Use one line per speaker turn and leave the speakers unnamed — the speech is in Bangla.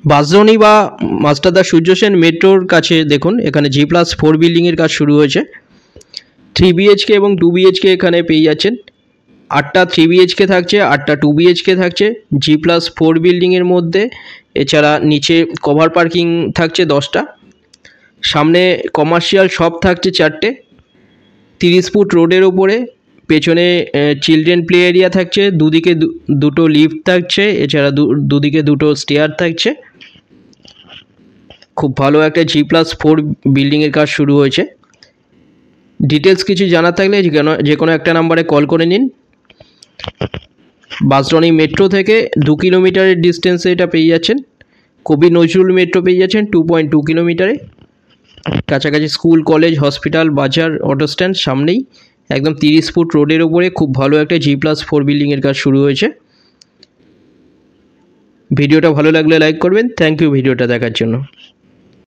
বাঁশদ্রোণী বা মাস্টারদা সূর্য সেন মেট্রোর কাছে দেখুন এখানে G+4 বিল্ডিংয়ের কাজ শুরু হয়েছে। 3 BHK এবং 2 BHK এখানে পেয়ে যাচ্ছেন। 8টা 3 BHK থাকছে, 8টা 2 BHK থাকছে G+4 বিল্ডিংয়ের মধ্যে। এছাড়া নিচে কভার পার্কিং থাকছে 10টা। সামনে কমার্শিয়াল শপ থাকছে 4টে। 30 ফুট রোডের ওপরে। পেছনে চিলড্রেন প্লে এরিয়া থাকছে, দুদিকে দুটো লিফট থাকছে, এছাড়া দুদিকে দুটো স্টেয়ার থাকছে। খুব ভালো একটা G+4 বিল্ডিংয়ের কাজ শুরু হয়েছে। ডিটেলস কিছু জানার থাকলে যে কোনো একটা নাম্বারে কল করে নিন। বাঁশদ্রোণী মেট্রো থেকে 2 কিলোমিটারের ডিস্টেন্সে এটা পেয়ে যাচ্ছেন। কবি নজরুল মেট্রো পেয়ে যাচ্ছেন 2.2 কিলোমিটারে। কাছাকাছি স্কুল, কলেজ, হসপিটাল, বাজার, অটো স্ট্যান্ড সামনেই। একদম 30 ফুট রোডের ওপরে খুব ভালো একটা G+4 বিল্ডিংয়ের কাজ শুরু হয়েছে। ভিডিওটা ভালো লাগলে লাইক করবেন। থ্যাংক ইউ ভিডিওটা দেখার জন্য।